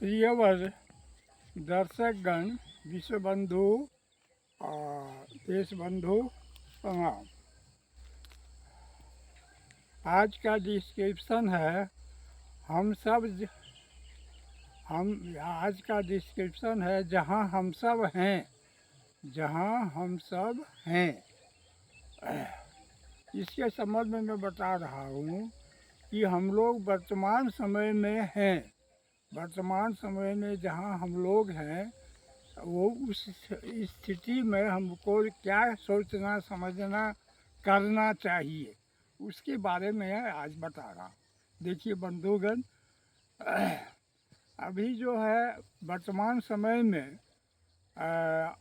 प्रियवर दर्शकगण, विश्व बंधु और देश बंधु प्रणाम। आज का डिस्क्रिप्शन है हम सब हम आज का डिस्क्रिप्शन है जहाँ हम सब हैं, जहाँ हम सब हैं। इसके संबंध में मैं बता रहा हूँ कि हम लोग वर्तमान समय में हैं। वर्तमान समय में जहाँ हम लोग हैं वो उस स्थिति में हमको क्या सोचना, समझना, करना चाहिए, उसके बारे में आज बता रहा हूँ। देखिए बंधुगण, अभी जो है वर्तमान समय में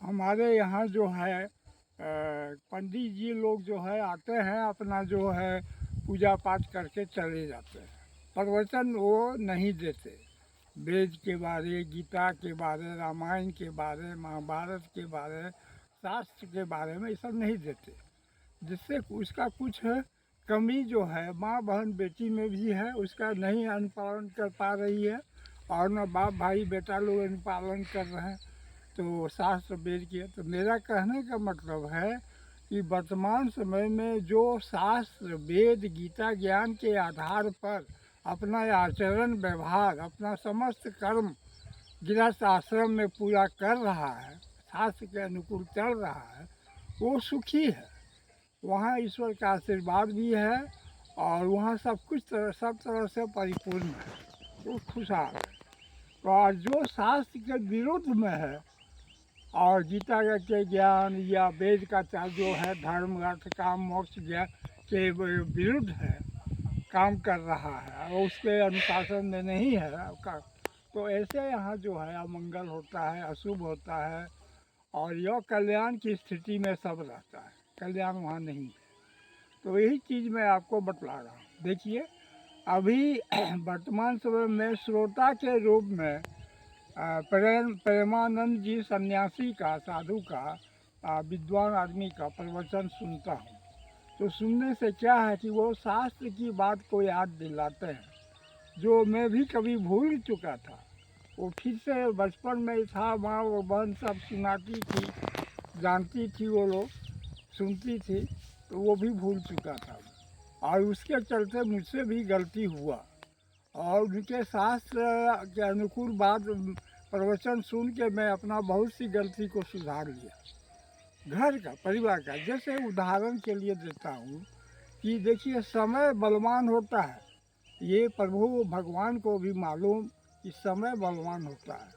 हमारे यहाँ जो है पंडित जी लोग जो है आते हैं, अपना जो है पूजा पाठ करके चले जाते हैं। प्रवचन वो नहीं देते। वेद के बारे, गीता के बारे, रामायण के बारे, महाभारत के बारे, शास्त्र के बारे में ये सब नहीं देते, जिससे उसका कुछ कमी जो है माँ बहन बेटी में भी है, उसका नहीं अनुपालन कर पा रही है, और न बाप भाई बेटा लोग अनुपालन कर रहे हैं। तो शास्त्र वेद के, तो मेरा कहने का मतलब है कि वर्तमान समय में जो शास्त्र वेद गीता ज्ञान के आधार पर अपना आचरण व्यवहार, अपना समस्त कर्म गृहस्थ आश्रम में पूरा कर रहा है, शास्त्र के अनुकूल चल रहा है, वो सुखी है। वहाँ ईश्वर का आशीर्वाद भी है और वहाँ सब तरह से परिपूर्ण है, वो खुशहाल है। और जो शास्त्र के विरुद्ध में है और गीता के ज्ञान या वेद का जो है धर्म अर्थ काम मोक्ष ज्ञान के विरुद्ध है, काम कर रहा है और उसके अनुशासन में नहीं है, तो ऐसे यहाँ जो है अमंगल होता है, अशुभ होता है और यह कल्याण की स्थिति में सब रहता है, कल्याण वहाँ नहीं है। तो यही चीज़ मैं आपको बतला रहा हूँ। देखिए अभी वर्तमान समय में श्रोता के रूप में प्रेमानंद जी सन्यासी का, साधु का, विद्वान आदमी का प्रवचन सुनता हूँ। तो सुनने से क्या है कि वो शास्त्र की बात को याद दिलाते हैं, जो मैं भी कभी भूल चुका था। वो फिर से बचपन में था, माँ वो बहन सब सुनाती थी, जानती थी, वो लोग सुनती थी, तो वो भी भूल चुका था। और उसके चलते मुझसे भी गलती हुआ और उनके शास्त्र के अनुकूल बात प्रवचन सुन के मैं अपना बहुत सी गलती को सुधार लिया, घर का, परिवार का। जैसे उदाहरण के लिए देता हूँ कि देखिए समय बलवान होता है, ये प्रभु भगवान को भी मालूम कि समय बलवान होता है,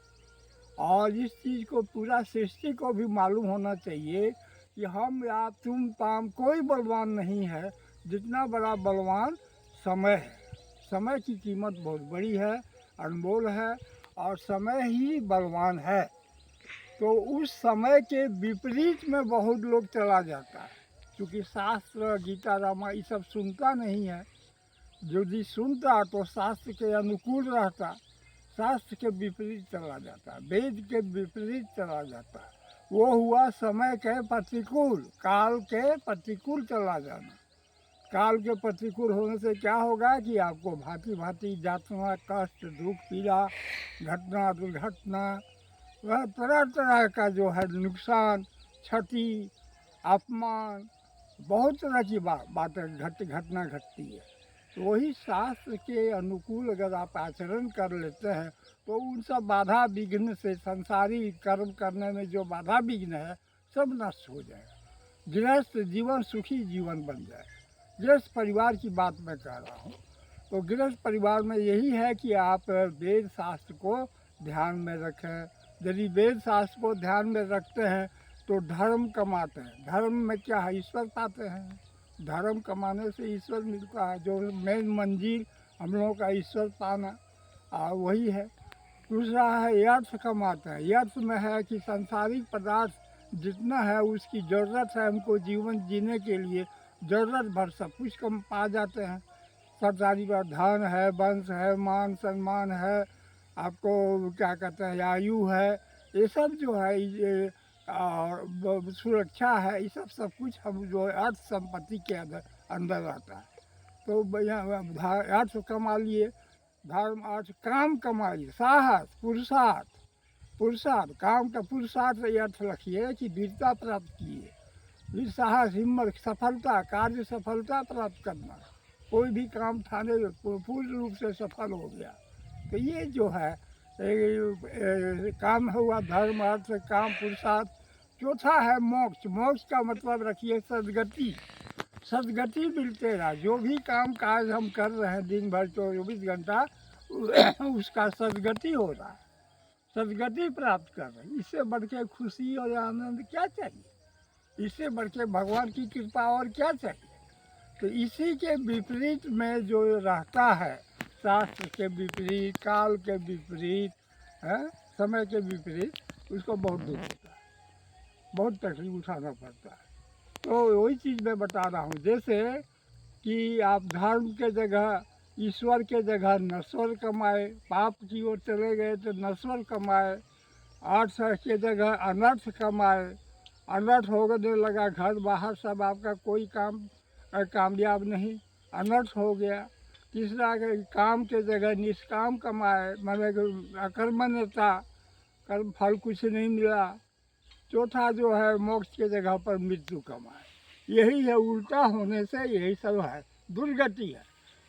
और इस चीज़ को पूरा सृष्टि को भी मालूम होना चाहिए कि हम या तुम ताम कोई बलवान नहीं है जितना बड़ा बलवान समय है। समय की कीमत बहुत बड़ी है, अनमोल है, और समय ही बलवान है। तो उस समय के विपरीत में बहुत लोग चला जाता है, क्योंकि शास्त्र गीता रामायण ये सब सुनता नहीं है। यदि सुनता तो शास्त्र के अनुकूल रहता, शास्त्र के विपरीत चला जाता, वेद के विपरीत चला जाता। वो हुआ समय के प्रतिकूल, काल के प्रतिकूल चला जाना। काल के प्रतिकूल होने से क्या होगा कि आपको भांति भांति यातना, कष्ट, दुख, पीड़ा, घटना, दुर्घटना, वह तरह तरह का जो है नुकसान, क्षति, अपमान, बहुत तरह की बातें घटना घटती है। तो वही शास्त्र के अनुकूल अगर आप आचरण कर लेते हैं तो उन सब बाधा विघ्न से, संसारी कर्म करने में जो बाधा विघ्न है सब नष्ट हो जाएगा, गृहस्थ जीवन सुखी जीवन बन जाएगा। गृहस्थ परिवार की बात मैं कह रहा हूँ। तो गृहस्थ परिवार में यही है कि आप वेद शास्त्र को ध्यान में रखें। यदि वेद शास्त्र को ध्यान में रखते हैं तो धर्म कमाते हैं। धर्म में क्या है, ईश्वर पाते हैं। धर्म कमाने से ईश्वर मिलता है, जो मेन मंजिल हम लोगों का ईश्वर पाना वही है। दूसरा है अर्थ कमाते हैं। अर्थ में है कि सांसारिक पदार्थ जितना है उसकी ज़रूरत है हमको जीवन जीने के लिए, ज़रूरत भर सब कुछ कम पा जाते हैं। सरकारी पर धन है, वंश है, मान सम्मान है, आपको क्या कहते हैं आयु है, ये सब जो है ये और सुरक्षा है, ये सब कुछ हम जो अर्थ संपत्ति के अंदर आता है। तो बढ़िया अर्थ कमा लिए, धर्म अर्थ काम कमाई, साहस, पुरुषार्थ। पुरुषार्थ काम का पुरुषार्थ ये अर्थ रखिए कि वीरता प्राप्त किए, वीर साहस हिम्मत सफलता, कार्य सफलता प्राप्त करना, कोई भी काम थाने पूर्ण रूप से सफल हो गया। तो ये जो है काम हुआ धर्म अर्थ काम पुरुषार्थ। चौथा है मोक्ष। मोक्ष का मतलब रखिए सदगति। सदगति मिलते रहा, जो भी काम काज हम कर रहे हैं दिन भर 24 घंटा उसका सदगति हो रहा है, सदगति प्राप्त कर रहे हैं। इससे बढ़ के खुशी और आनंद क्या चाहिए, इससे बढ़ के भगवान की कृपा और क्या चाहिए। तो इसी के विपरीत में जो रहता है, शास्त्र के विपरीत, काल के विपरीत है, समय के विपरीत, उसको बहुत दुख होता है, बहुत तकलीफ उठाना पड़ता है। तो वही चीज़ मैं बता रहा हूँ, जैसे कि आप धर्म के जगह ईश्वर के जगह नश्वर कमाए, पाप की ओर चले गए तो नश्वर कमाए, अर्थ के जगह अनर्थ कमाए, अनर्थ होने लगा, घर बाहर सब आपका कोई काम कामयाब नहीं, अनर्थ हो गया। तीसरा काम के जगह निष्काम कमाए, मतलब अकर्मण्यता, कर्म फल कुछ नहीं मिला। चौथा जो है मोक्ष के जगह पर मृत्यु कमाए। यही है, उल्टा होने से यही सब है, दुर्गति है,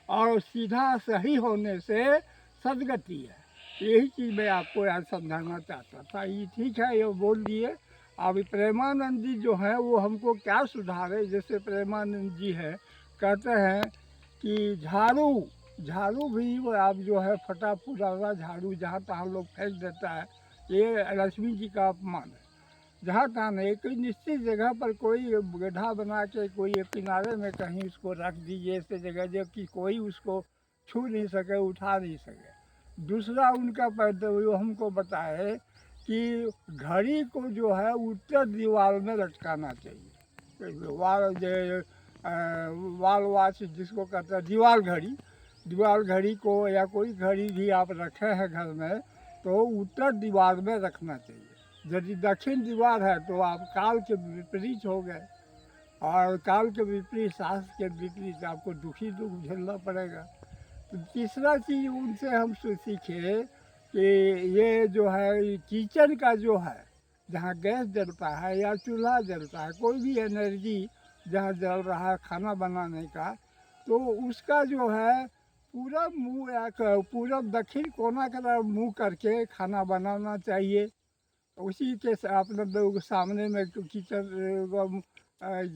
और सीधा सही होने से सदगति है। यही चीज़ मैं आपको आज समझाना चाहता था। ये ठीक है, ये बोल दिए। अब प्रेमानंद जी जो हैं वो हमको क्या सुधारे। जैसे प्रेमानंद जी है, कहते हैं कि झाड़ू, झाड़ू भी वो आप जो है फटा पुराना झाड़ू जहाँ तहाँ लोग फेंक देता है, ये लक्ष्मी जी का अपमान है। जहाँ तहाँ नहीं, कोई निश्चित जगह पर कोई गड्ढा बना के कोई एक किनारे में कहीं उसको रख दीजिए, ऐसे जगह जो कि कोई उसको छू नहीं सके, उठा नहीं सके। दूसरा उनका वो हमको बताए कि घड़ी को जो है उत्तर दीवार में लटकाना चाहिए। वाल वाच जिसको कहते हैं दीवार घड़ी, दीवार घड़ी को या कोई घड़ी भी आप रखे हैं घर में तो उत्तर दीवार में रखना चाहिए। यदि दक्षिण दीवार है तो आप काल के विपरीत हो गए, और काल के विपरीत शास्त्र के विपरीत आपको दुख झेलना पड़ेगा। तो तीसरा चीज़ उनसे हम सीखे कि ये जो है किचन का जो है, जहाँ गैस जलता है या चूल्हा जलता है, कोई भी एनर्जी जहाँ जल रहा है खाना बनाने का, तो उसका जो है पूरब मुँह या पूरब दक्षिण कोना की तरफ मुँह करके खाना बनाना चाहिए। उसी के अपने लोग सामने में किचन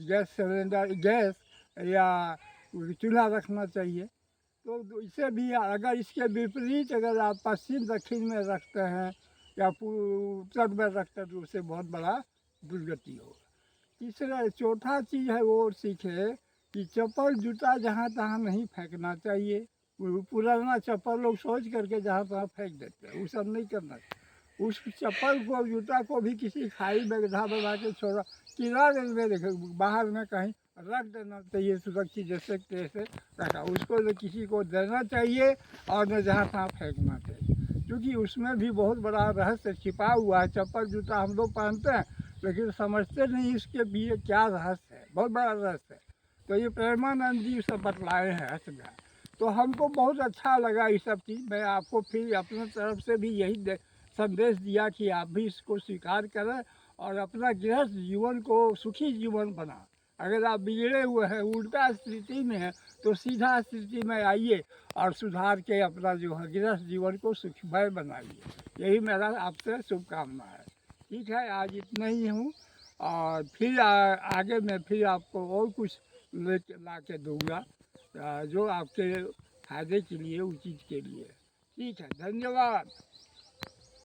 गैस सिलेंडर, गैस या चूल्हा रखना चाहिए। तो इसे भी अगर इसके विपरीत अगर आप पश्चिम दक्षिण में रखते हैं या उत्तर में रखते हैं तो उससे बहुत बड़ा दुर्गति होगा। तीसरा चौथा चीज़ है वो सीखे कि चप्पल जूता जहाँ तहाँ नहीं फेंकना चाहिए। वो पुराना चप्पल लोग सोच करके जहाँ तहाँ फेंक देते हैं, वो सब नहीं करना चाहिए। उस चप्पल को जूता को भी किसी खाई में गड्ढा बना के छोड़ा, किनारे में बाहर में कहीं रख देना चाहिए, सुरक्षित जैसे तैसे रखा, उसको न किसी को देना चाहिए और न जहाँ तहाँ फेंकना चाहिए, क्योंकि उसमें भी बहुत बड़ा रहस्य छिपा हुआ है। चप्पल जूता हम लोग पहनते हैं लेकिन समझते नहीं इसके पीछे क्या रहस्य है, बहुत बड़ा रहस्य है। तो ये प्रेमानंद जी सब बतलाए हैं समझा, तो हमको बहुत अच्छा लगा ये सब चीज़। मैं आपको फिर अपने तरफ से भी यही संदेश दिया कि आप भी इसको स्वीकार करें और अपना गृहस्थ जीवन को सुखी जीवन बना। अगर आप बिगड़े हुए हैं, उल्टा स्थिति में हैं, तो सीधा स्थिति में आइए और सुधार के अपना जो है गृहस्थ जीवन को सुखमय बनाइए। यही मेरा आपसे शुभकामना है। ठीक है, आज इतना ही हूँ, और फिर आगे मैं फिर आपको और कुछ ला के दूँगा जो आपके फायदे के लिए, उचित के लिए। ठीक है, धन्यवाद।